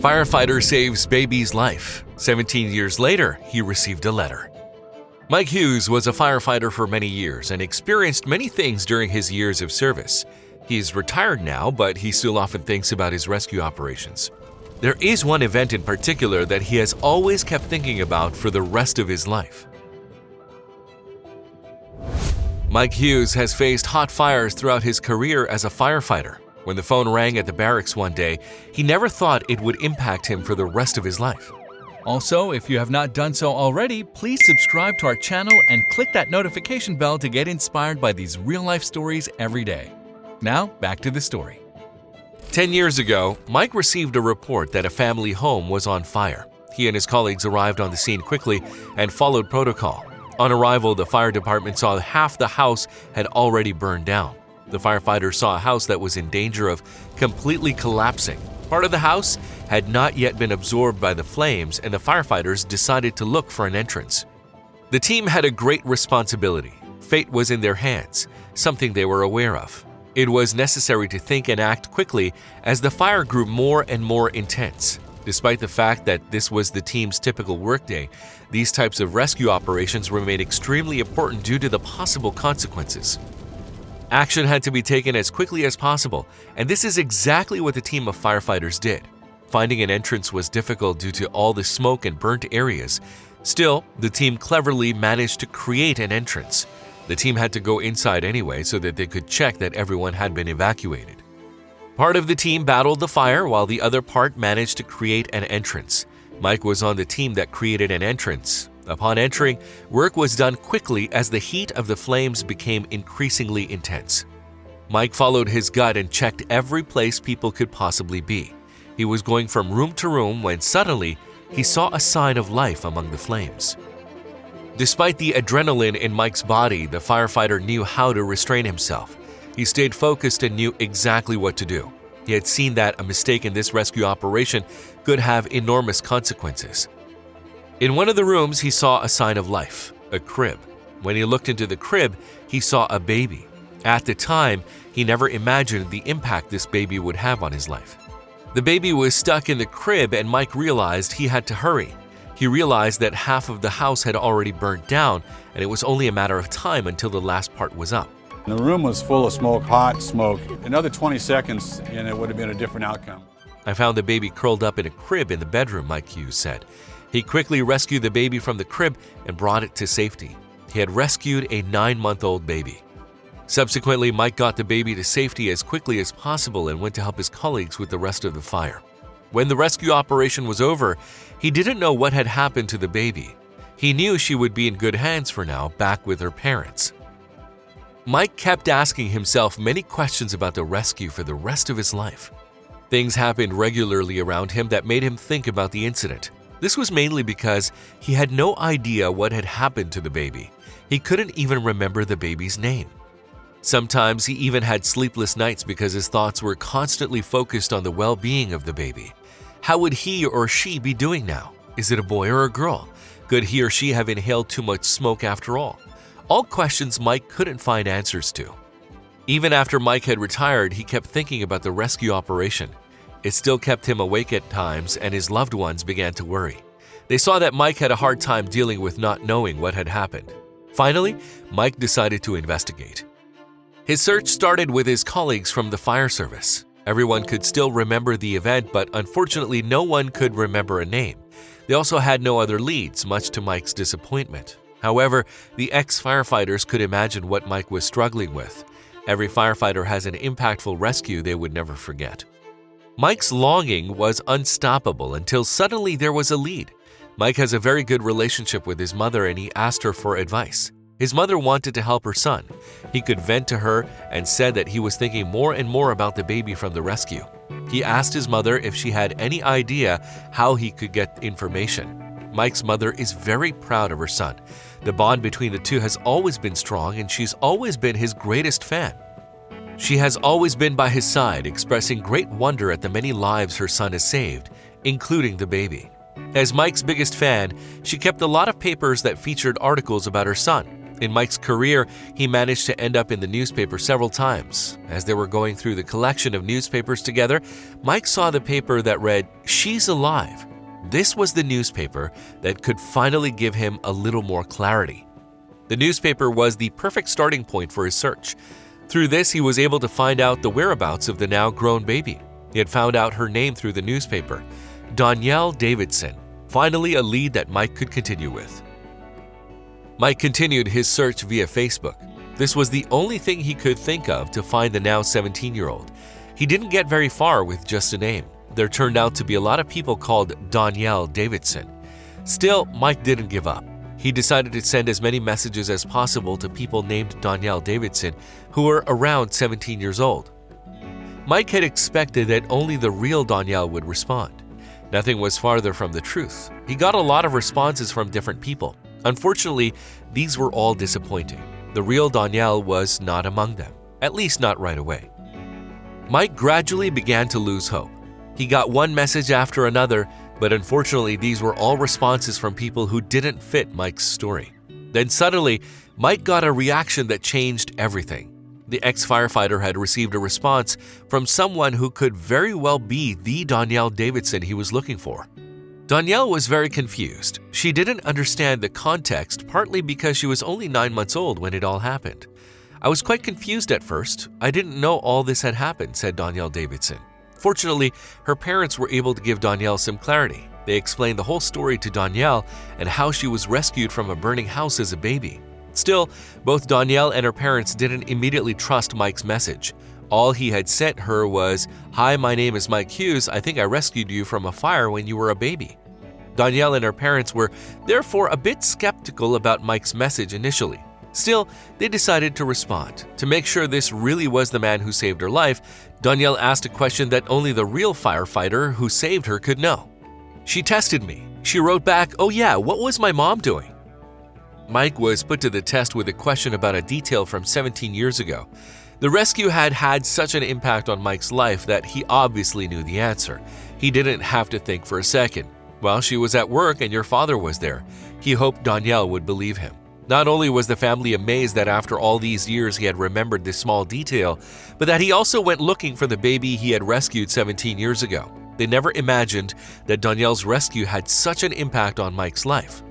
Firefighter saves baby's life. 17 years later, he received a letter. Mike Hughes was a firefighter for many years and experienced many things during his years of service. He's retired now, but he still often thinks about his rescue operations. There is one event in particular that he has always kept thinking about for the rest of his life. Mike Hughes has faced hot fires throughout his career as a firefighter. When the phone rang at the barracks one day, he never thought it would impact him for the rest of his life. Also, if you have not done so already, please subscribe to our channel and click that notification bell to get inspired by these real-life stories every day. Now, back to the story. 10 years ago, Mike received a report that a family home was on fire. He and his colleagues arrived on the scene quickly and followed protocol. On arrival, the fire department saw half the house had already burned down. The firefighters saw a house that was in danger of completely collapsing. Part of the house had not yet been absorbed by the flames, and the firefighters decided to look for an entrance. The team had a great responsibility. Fate was in their hands, something they were aware of. It was necessary to think and act quickly as the fire grew more and more intense. Despite the fact that this was the team's typical workday, these types of rescue operations remained extremely important due to the possible consequences. Action had to be taken as quickly as possible, and this is exactly what the team of firefighters did. Finding an entrance was difficult due to all the smoke and burnt areas. Still, the team cleverly managed to create an entrance. The team had to go inside anyway so that they could check that everyone had been evacuated. Part of the team battled the fire while the other part managed to create an entrance. Mike was on the team that created an entrance. Upon entering, work was done quickly as the heat of the flames became increasingly intense. Mike followed his gut and checked every place people could possibly be. He was going from room to room when suddenly he saw a sign of life among the flames. Despite the adrenaline in Mike's body, the firefighter knew how to restrain himself. He stayed focused and knew exactly what to do. He had seen that a mistake in this rescue operation could have enormous consequences. In one of the rooms, he saw a sign of life, a crib. When he looked into the crib, he saw a baby. At the time, he never imagined the impact this baby would have on his life. The baby was stuck in the crib, and Mike realized he had to hurry. He realized that half of the house had already burnt down, and it was only a matter of time until the last part was up. The room was full of smoke, hot smoke. Another 20 seconds and it would have been a different outcome. I found the baby curled up in a crib in the bedroom, Mike Hughes said. He quickly rescued the baby from the crib and brought it to safety. He had rescued a 9-month-old baby. Subsequently, Mike got the baby to safety as quickly as possible and went to help his colleagues with the rest of the fire. When the rescue operation was over, he didn't know what had happened to the baby. He knew she would be in good hands for now, back with her parents. Mike kept asking himself many questions about the rescue for the rest of his life. Things happened regularly around him that made him think about the incident. This was mainly because he had no idea what had happened to the baby. He couldn't even remember the baby's name. Sometimes he even had sleepless nights because his thoughts were constantly focused on the well-being of the baby. How would he or she be doing now? Is it a boy or a girl? Could he or she have inhaled too much smoke after all? All questions Mike couldn't find answers to. Even after Mike had retired, he kept thinking about the rescue operation. It still kept him awake at times, and his loved ones began to worry. They saw that Mike had a hard time dealing with not knowing what had happened. Finally, Mike decided to investigate. His search started with his colleagues from the fire service. Everyone could still remember the event, but unfortunately no one could remember a name. They also had no other leads, much to Mike's disappointment. However, the ex-firefighters could imagine what Mike was struggling with. Every firefighter has an impactful rescue they would never forget. Mike's longing was unstoppable until suddenly there was a lead. Mike has a very good relationship with his mother, and he asked her for advice. His mother wanted to help her son. He could vent to her and said that he was thinking more and more about the baby from the rescue. He asked his mother if she had any idea how he could get information. Mike's mother is very proud of her son. The bond between the two has always been strong, and she's always been his greatest fan. She has always been by his side, expressing great wonder at the many lives her son has saved, including the baby. As Mike's biggest fan, she kept a lot of papers that featured articles about her son. In Mike's career, he managed to end up in the newspaper several times. As they were going through the collection of newspapers together, Mike saw the paper that read, "She's Alive." This was the newspaper that could finally give him a little more clarity. The newspaper was the perfect starting point for his search. Through this, he was able to find out the whereabouts of the now grown baby. He had found out her name through the newspaper, Danielle Davidson, finally a lead that Mike could continue with. Mike continued his search via Facebook. This was the only thing he could think of to find the now 17-year-old. He didn't get very far with just a name. There turned out to be a lot of people called Danielle Davidson. Still, Mike didn't give up. He decided to send as many messages as possible to people named Danielle Davidson who were around 17 years old. Mike had expected that only the real Danielle would respond. Nothing was farther from the truth. He got a lot of responses from different people. Unfortunately, these were all disappointing. The real Danielle was not among them, at least not right away. Mike gradually began to lose hope. He got one message after another, but unfortunately these were all responses from people who didn't fit Mike's story. Then suddenly, Mike got a reaction that changed everything. The ex-firefighter had received a response from someone who could very well be the Danielle Davidson he was looking for. Danielle was very confused. She didn't understand the context, partly because she was only 9 months old when it all happened. "I was quite confused at first. I didn't know all this had happened," said Danielle Davidson. Fortunately, her parents were able to give Danielle some clarity. They explained the whole story to Danielle and how she was rescued from a burning house as a baby. Still, both Danielle and her parents didn't immediately trust Mike's message. All he had sent her was, "Hi, my name is Mike Hughes. I think I rescued you from a fire when you were a baby." Danielle and her parents were therefore a bit skeptical about Mike's message initially. Still, they decided to respond. To make sure this really was the man who saved her life, Danielle asked a question that only the real firefighter who saved her could know. "She tested me." She wrote back, "Oh yeah, what was my mom doing?" Mike was put to the test with a question about a detail from 17 years ago. The rescue had had such an impact on Mike's life that he obviously knew the answer. He didn't have to think for a second. "Well, she was at work and your father was there." He hoped Danielle would believe him. Not only was the family amazed that after all these years he had remembered this small detail, but that he also went looking for the baby he had rescued 17 years ago. They never imagined that Danielle's rescue had such an impact on Mike's life.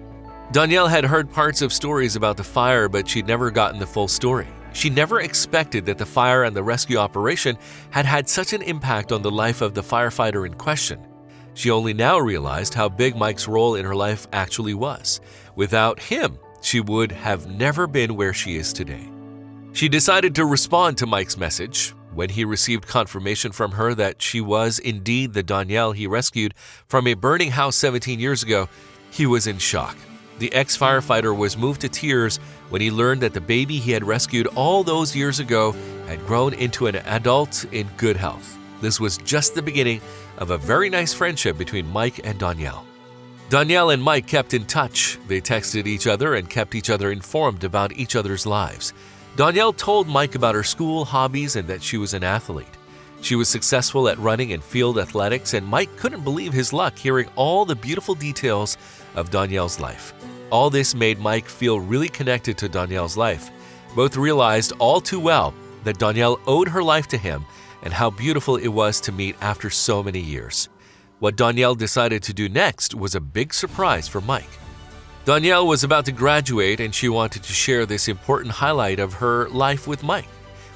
Danielle had heard parts of stories about the fire, but she'd never gotten the full story. She never expected that the fire and the rescue operation had had such an impact on the life of the firefighter in question. She only now realized how big Mike's role in her life actually was. Without him, she would have never been where she is today. She decided to respond to Mike's message. When he received confirmation from her that she was indeed the Danielle he rescued from a burning house 17 years ago, he was in shock. The ex-firefighter was moved to tears when he learned that the baby he had rescued all those years ago had grown into an adult in good health. This was just the beginning of a very nice friendship between Mike and Danielle. Danielle and Mike kept in touch. They texted each other and kept each other informed about each other's lives. Danielle told Mike about her school hobbies and that she was an athlete. She was successful at running and field athletics, and Mike couldn't believe his luck hearing all the beautiful details of Danielle's life. All this made Mike feel really connected to Danielle's life. Both realized all too well that Danielle owed her life to him and how beautiful it was to meet after so many years. What Danielle decided to do next was a big surprise for Mike. Danielle was about to graduate and she wanted to share this important highlight of her life with Mike.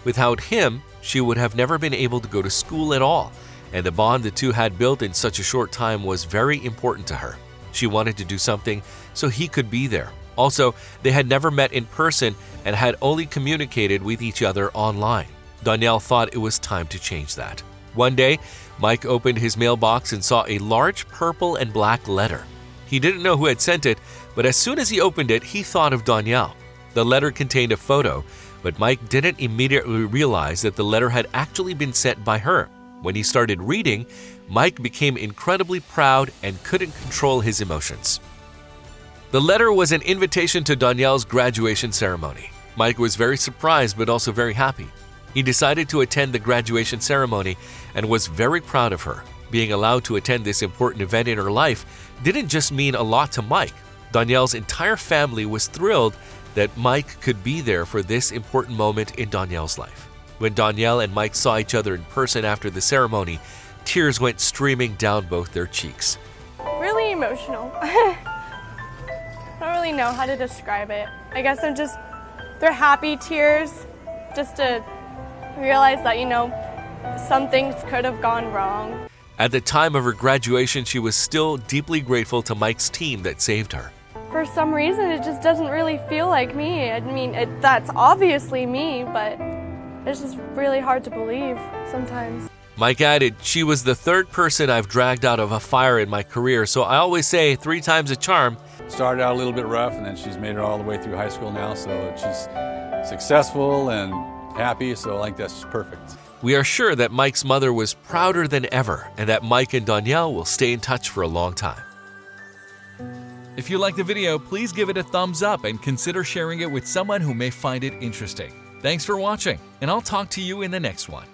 Without him, she would have never been able to go to school at all, and the bond the two had built in such a short time was very important to her. She wanted to do something so he could be there. Also, they had never met in person and had only communicated with each other online. Danielle thought it was time to change that. One day, Mike opened his mailbox and saw a large purple and black letter. He didn't know who had sent it, but as soon as he opened it, he thought of Danielle. The letter contained a photo, but Mike didn't immediately realize that the letter had actually been sent by her. When he started reading, Mike became incredibly proud and couldn't control his emotions. The letter was an invitation to Danielle's graduation ceremony. Mike was very surprised but also very happy. He decided to attend the graduation ceremony and was very proud of her. Being allowed to attend this important event in her life didn't just mean a lot to Mike. Danielle's entire family was thrilled that Mike could be there for this important moment in Danielle's life. When Danielle and Mike saw each other in person after the ceremony, tears went streaming down both their cheeks. Really emotional. I don't really know how to describe it. I guess they're happy tears, just to realize that, some things could have gone wrong. At the time of her graduation, she was still deeply grateful to Mike's team that saved her. For some reason, it just doesn't really feel like me. I mean, that's obviously me, but it's just really hard to believe sometimes. Mike added, "She was the third person I've dragged out of a fire in my career, so I always say 3 times a charm." Started out a little bit rough, and then she's made it all the way through high school now, so she's successful and happy, so I think that's perfect. We are sure that Mike's mother was prouder than ever and that Mike and Danielle will stay in touch for a long time. If you liked the video, please give it a thumbs up and consider sharing it with someone who may find it interesting. Thanks for watching, and I'll talk to you in the next one.